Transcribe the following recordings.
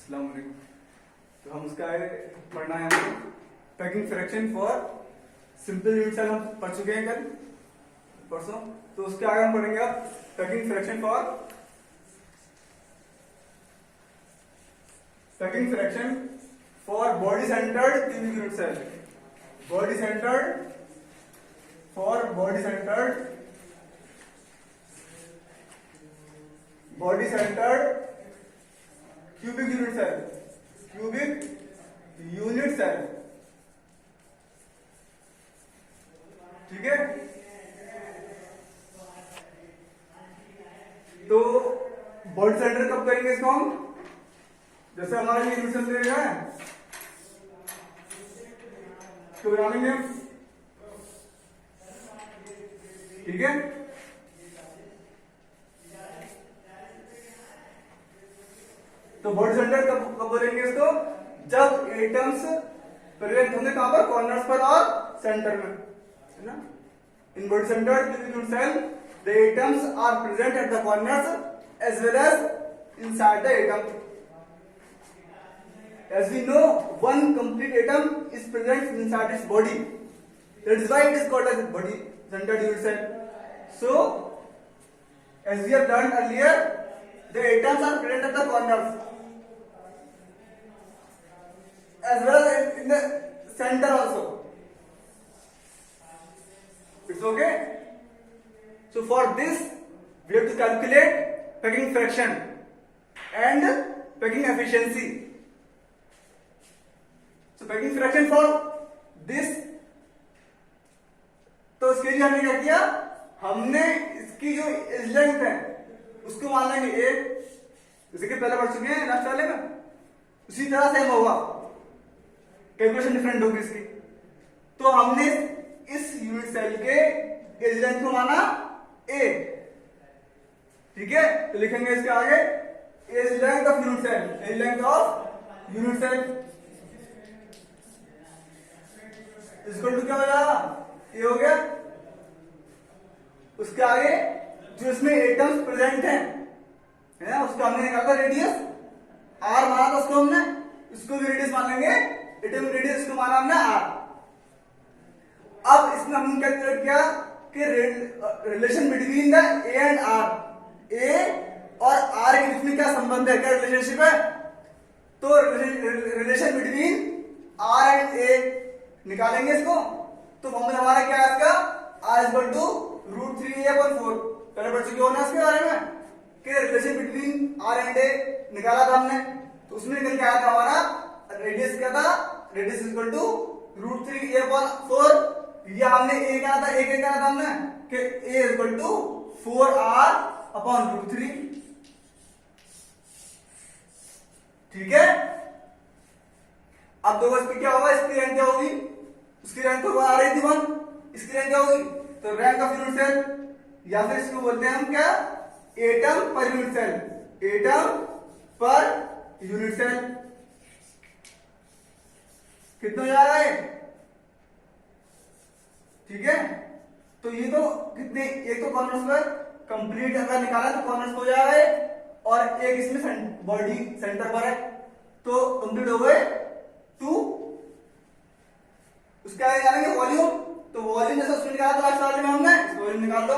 अस्सलाम वालेकुम। तो हम उसका पढ़ना है हमें packing fraction for simple unit cell हम पढ़ चुके हैं कल परसों। तो उसके आगे हम पढ़ेंगे अब packing fraction for body centred cubic unit cell. Body centred cubic unit cell. ठीक है। तो बॉडी सेंटर कब करेंगे इसको हम? जैसे हमारा ये यूनिट सेल रहेगा प्रोग्रामिंग में, ठीक है। तो बॉडी सेंटर कब बोलेंगे इसको? जब एटम्स प्रेजेंट होंगे कहां पर? कॉर्नर्स पर और सेंटर में, है ना। In body centre cubic unit cell the atoms are present at the corners as well as inside the atom. As we know, one complete atom is present inside its body. That is why it is called as body centered unit cell. So, as we have learned earlier, the atoms are present at the corners as well as in the center also. It's okay. So for this, we have to calculate packing fraction and packing efficiency. So packing fraction for this, तो इसके लिए हमने क्या किया? हमने इसकी जो as length है उसको मान लेंगे ए, जैसे कि पहले पढ़ चुके हैं लास्ट वाले में। उसी तरह सेम होगा, कैलकुलेशन डिफरेंट होगी इसकी। तो हमने इस यूनिट सेल के एज लेंथ को माना ए, ठीक है। तो लिखेंगे इसके आगे edge length of unit cell, edge length of unit cell equal to क्या हो जाएगा? ये हो गया। उसके आगे जो इसमें एटम्स प्रेजेंट हैं, है ना, उसका हमने निकाला रेडियस आर माना था उसको हमने, इसको भी रेडियस मान लेंगे, एटम रेडियस को माना हमने आर। अब इसमें हमने कैलकुलेट किया कि relation between the A and R, A और आर के बीच में क्या संबंध है, क्या रिलेशनशिप है? तो relation between r and a निकालेंगे इसको। तो फॉर्मूला हमारा क्या है इसका? R equal to √3a/4। पहले पढ़ चुके हो ना इसके बारे में कि relation between R and A निकाला था हमने। तो उसमें निकल के आया था हमारा रेडियस क्या था? Radius equal to √3a/4। या हमने A क्या था? A क्या था हमने कि A इक्वल टू 4R/√3। ठीक है। अब देखो इसकी क्या होगा, इसकी रैंक क्या होगी? उसकी रैंक तो आ रही थी 1, इसकी रैंक क्या होगी? तो रैंक ऑफ यूनिट सेल, या फिर इसको बोलते हैं हम क्या? Atom per unit cell, atom per unit cell. कितना जा रहा है? ठीक है। तो ये तो कितने, एक तो कॉर्नर्स पर कंप्लीट अगर निकाला तो कॉर्नर्स हो जा रहा है, और एक इसमें बॉडी सेंटर पर है, तो कंप्लीट हो गए 2। उसके आगे निकालेंगे वॉल्यूम। तो वॉल्यूम जैसे उसमें निकाला था लास्ट वाले में हमने, वॉल्यूम निकाल दो।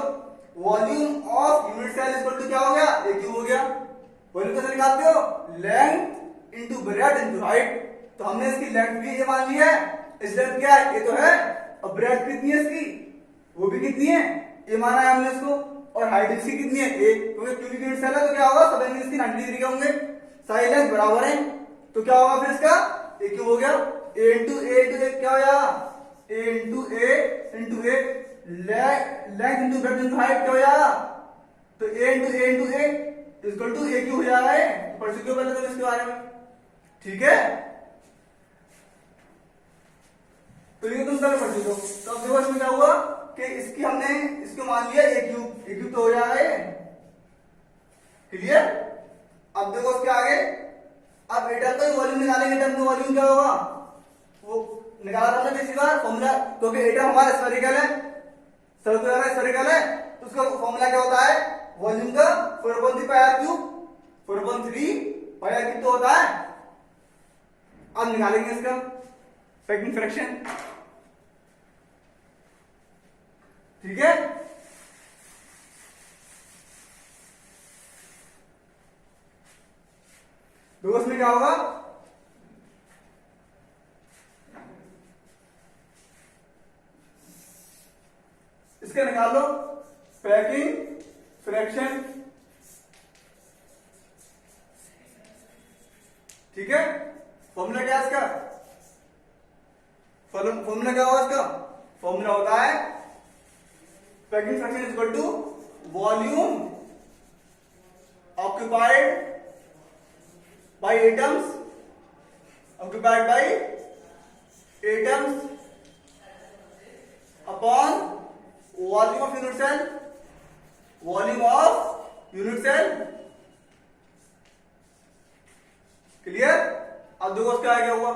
Volume of unit cell equal to क्या हो गया? ए क्यूब हो गया। वॉल्यूम कैसे निकालते हो? Length into breadth into height. तो हमने इसकी लेंथ भी ये मान ली है, इस लेंथ क्या है? ये तो है। और ब्रेड्थ कितनी है इसकी? वो भी कितनी है? ये माना है हमने इसको। और हाइट इसकी कितनी है? ए। क्योंकि क्यूबिक यूनिट सेल है तो क्या होगा? सब एंगल इसकी 90 डिग्री के होंगे, सारी लेंथ बराबर है। तो क्या होगा फिर इसका? ए क्यूब हो गया। ए इंटू ए क्या हो जाएगा? A into A length into breadth into height क्या हो जाएगा? तो A equal to A cube हो जाएगा। पढ़ चुके हो पहले तो इसके बारे में, ठीक है। तो ये तुम पहले पढ़ चुके हो। तो अब देखो इसमें क्या हुआ कि इसकी हमने इसको मान लिया ए क्यूब तो हो जाएगा। क्लियर। अब देखो उसके आगे, अब एटम का वॉल्यूम निकालेंगे। एटम का वॉल्यूम क्या होगा? वो निकाला था हमने पिछली बार फॉर्मूला, क्योंकि एटम हमारा स्फेरिकल है, सर्कुलर स्फेरिकल है, तो उसका फॉर्मूला क्या होता है? वॉल्यूम का 4/3 पाई r क्यूब, 4/3 पाई r क्यूब तो होता है अब निकालेंगे इसका पैकिंग फ्रैक्शन, ठीक है। देखो इसमें क्या होगा, इसका निकाल लो पैकिंग फ्रैक्शन, ठीक है। फॉर्मूला क्या है इसका, फॉर्मूला क्या होगा इसका, फॉर्मूला होता है packing fraction is equal to volume occupied by atoms, occupied by atoms upon volume of unit cell, volume of unit cell, clear. अब देखो उसका क्या हुआ,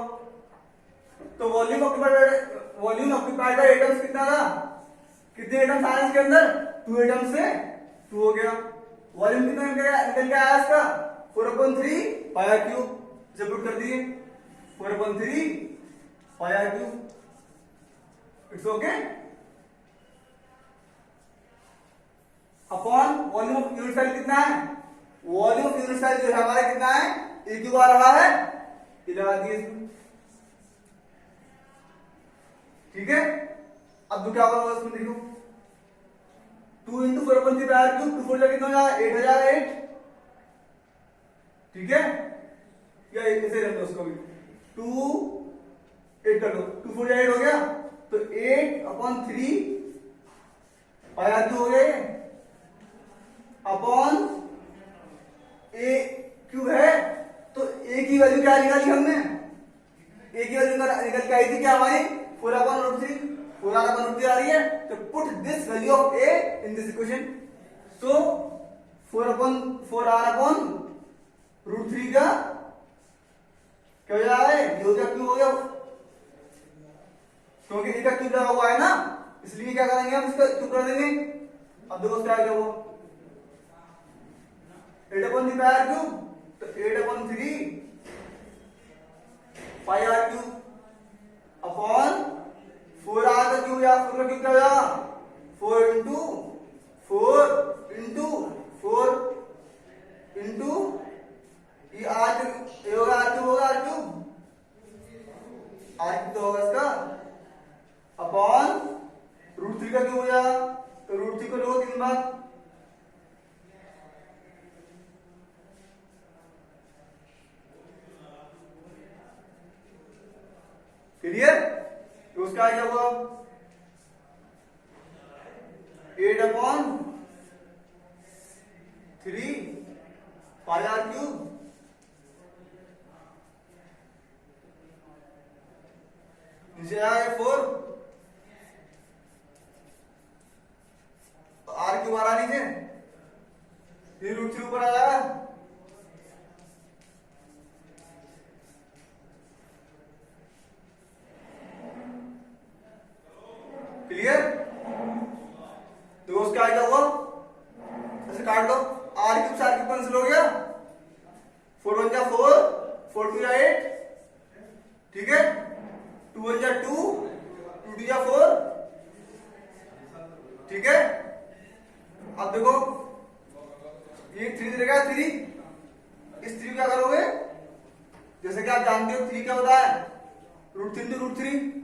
तो वॉल्यूम ऑक्यूपाइड बाय एटम्स कितना था, कितने एटम्स आए इसके अंदर, 2 एटम्स से 2 हो गया। वॉल्यूम कितना निकल के आया इसका 4/3 पाई आर क्यूब, इसे पुट कर दिए 4/3 pi R cube, it's okay. Upon volume of unit cell कितना है, वॉल्यूम ऑफ यूनिट सेल जो है हमारा कितना है, ए क्यूब आ रहा है, ये लगा दिए इसमें, ठीक है। अब तो क्या होगा इसमें देखो, 2 इंटू 4/3 पाई आर क्यूब, 2 4 कितना हो जाएगा 8 हो जाएगा 8, ठीक है। या ऐसे रहता है उसको भी 2 8 कर दो, 2 4 8 हो गया, तो 8/3 पाई आर क्यूब हो गया ये, अपॉन ए क्यूब है, तो ए की वैल्यू क्या निकाली हमने, ए की वैल्यू निकल के आई थी क्या हमारी 4/√3, 4/√3 आ रही है, तो put this value of A in this equation, so 4/4r/√3 का क्या हो जाएगा, ये हो गया क्यूब हो गया, क्योंकि ए का क्यूब लगा हुआ है ना, इसलिए क्या करेंगे हम इसका क्यूब कर देंगे। अब देखो क्या क्या हुआ, 8/3 पाई आर क्यूब, तो 8/3 पाई आर क्यूब अपॉन 4r का क्यूब, या 4 का क्यूब क्या हो जाएगा 4 इंटू 4 इंटू ये आर क्यूब होगा, आर क्यूब होगा, आर क्यूब तो होगा इसका, अपॉन √3 का क्यूब हो जाएगा, तो √3 को लो 3 बार, क्लियर। तो उसका क्या हुआ 8/3 पाई आर क्यूब, नीचे आया 4, तो आर क्यूब आ रहा नीचे, फिर √3 ऊपर आ जाएगा, क्लियर। तो उसका क्या हुआ, ऐसे काट लो, आर क्यूब से आर क्यूब कैंसिल हो गया, 4 1 जा 4, 4 2 जा 8, ठीक है, 2 1 जा 2, 2 2 जा 4, ठीक है। अब देखो ये 3 रहेगा 3, इस 3 क्या करोगे, जैसे कि आप जानते हो 3 क्या होता है √3 इंटू √3,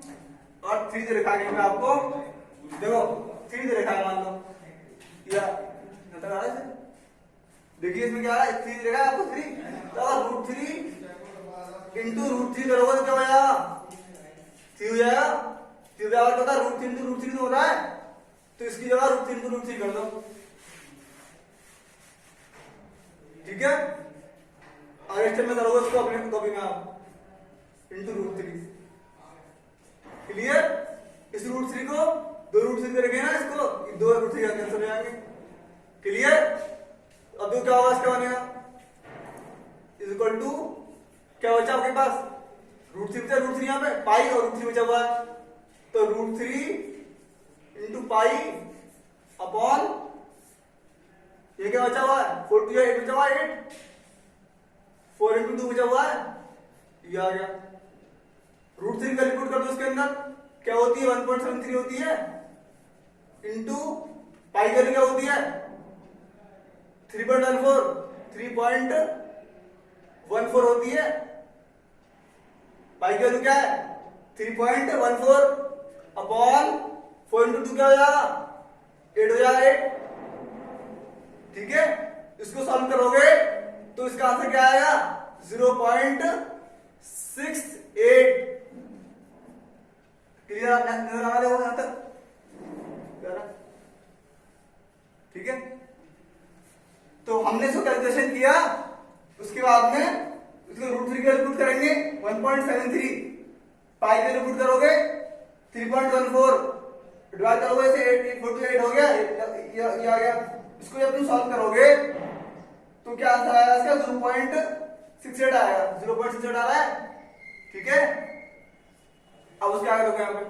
और 3 दे रखा है आपको, देखो 3 दे रखा है मान लो, या देखिए इसमें क्या आ रहा है, 3 दे रखा है आपको 3, तो √3 इंटू √3 करोगे तो क्या हो जाएगा 3 हो जाएगा, 3 बराबर होता है √3 इंटू √3 तो होता है, तो इसकी जगह √3 इंटू √3 कर दो, ठीक है। अगर स्टेप में करोगे उसको अपने कॉपी में आप इंटू √3, क्लियर। इस √3 को 2 √3 दे रखे ना, इसको 2 √3 कैंसिल हो जाएंगे, क्लियर। अब तो क्या होगा इसका बनेगा इज इक्वल टू, क्या बचा आपके पास √3 बचा, √3 यहाँ पे पाई और √3 बचा हुआ है, तो √3 इंटू पाई अपॉन ये क्या बचा हुआ है 4 2 8 बचा हुआ है 8, 4 इंटू 2 बचा हुआ है, ये आ गया रूट 3 वैल्यू पुट कर दो उसके अंदर, क्या होती है 1.73 होती है, इंटू पाई वैल्यू क्या होती है 3.14 होती है, पाई की वैल्यू क्या है 3.14 अपॉन 4 इंटू 2 क्या हो जाएगा 8 हो जाएगा 8। ठीक है, इसको सॉल्व करोगे तो इसका आंसर क्या आएगा 0.68। क्लियर आप नजर आ रहा है यहां तक? ठीक है, तो हमने इसको कैलकुलेशन किया, उसके बाद में इसको रूट 3 के पुट करेंगे 1.73, पाई के पुट करोगे 3.14, डिवाइड करोगे इसे 8 हो गया, ये आ गया। इसको जब तुम सॉल्व करोगे तो क्या आंसर आएगा इसका 0.68 आएगा, 0.68 आ रहा है। ठीक है, अब उसके आगे देखो यहाँ पे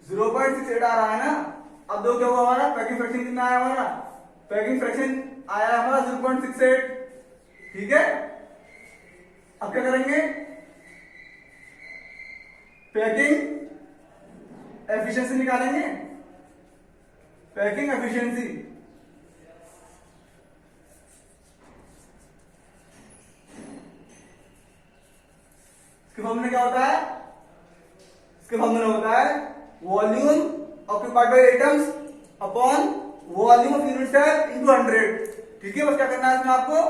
0.68 आ रहा है ना। अब दो क्या हुआ हमारा पैकिंग फ्रैक्शन कितना आया हमारा, पैकिंग फ्रैक्शन आया हमारा 0.68। ठीक है, अब क्या करेंगे पैकिंग एफिशिएंसी निकालेंगे, पैकिंग एफिशिएंसी इसके फॉर्मूले क्या होता है, इसके फॉर्मूला होता है volume occupied by atoms upon volume of unit cell into 100। ठीक है, बस क्या करना है इसमें आपको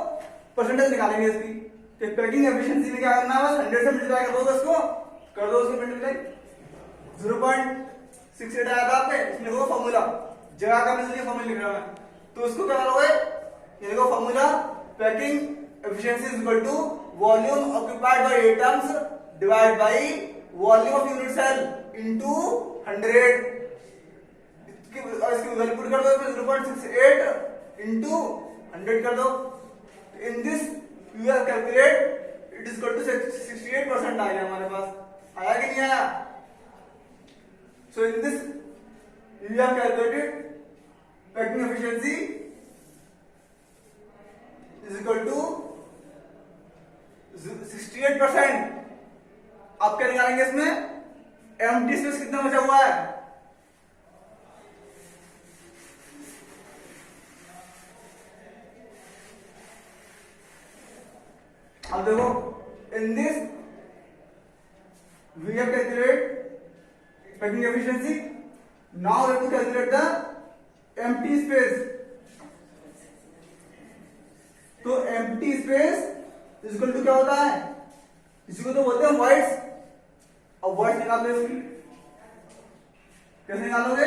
परसेंटेज निकालेंगे इसकी, तो पैकिंग एफिशिएंसी में क्या करना है बस 100 से मल्टीप्लाई कर दो, इसको कर दो उसको मल्टीप्लाई 0.68 आया था आपने, इसमें वो फॉर्मूला जगह का इसलिए फॉर्मूला लिख रहा है, तो उसको क्या करोगे ये देखो formula packing efficiency is equal to volume occupied by atoms divide by volume of unit cell into 100। इसकी वैल्यू पुट कर दो इसमें 0.68 इनटू 100 कर दो। In this you have calculate it is equal to 68% आ गया हमारे पास, आया कि नहीं आया? So in this you have calculated packing efficiency is equal to 68%। आप क्या निकालेंगे इसमें एम्प्टी स्पेस कितना बचा हुआ है, अब देखो in this we have calculate packing efficiency, now we have to calculate the empty space. तो empty space is equal to क्या होता है, इसी को तो बोलते हैं वॉइड्स। अब वॉइड्स निकाल लो इसकी, कैसे निकालोगे,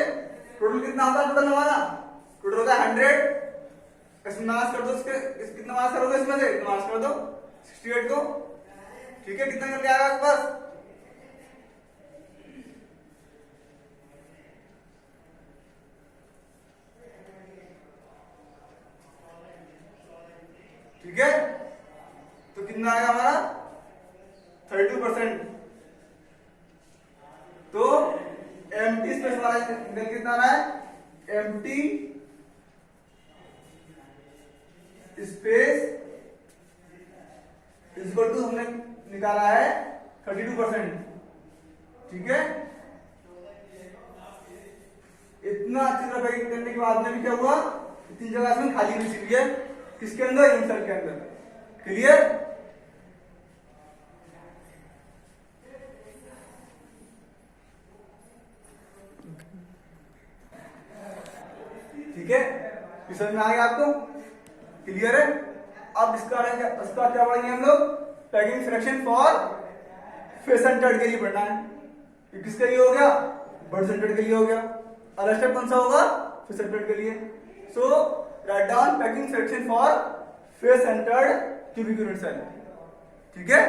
टोटल कितना होता है, टोटल हमारा टोटल होता है 100, इसमें माइनस कर दो, इसके कितना माइनस करोगे इसमें से माइनस कर दो 68 को। ठीक है, कितना करके आएगा आपके पास, ठीक है, तो कितना आएगा हमारा 32%। तो एम्प्टी स्पेस हमारा कितना आ रहा है, empty space is equal to हमने निकाला है 32%। ठीक है, इतना अच्छी तरह पैकिंग करने के बाद में भी क्या हुआ, इतनी जगह इसमें खाली भी हुई है, किसके अंदर, यूनिट सेल के अंदर। क्लियर, ठीक है, समझ में आ गया आपको, क्लियर है। अब इसका क्या पढ़ेंगे हम लोग, packing fraction for face centred के लिए पढ़ना है। ये किसके लिए हो गया, बर्ड सेंटर्ड के लिए हो गया। अगला स्टेप कौन सा होगा, फेस सेंटर्ड के लिए। So write down packing fraction for face centred cubic unit cell. ठीक है,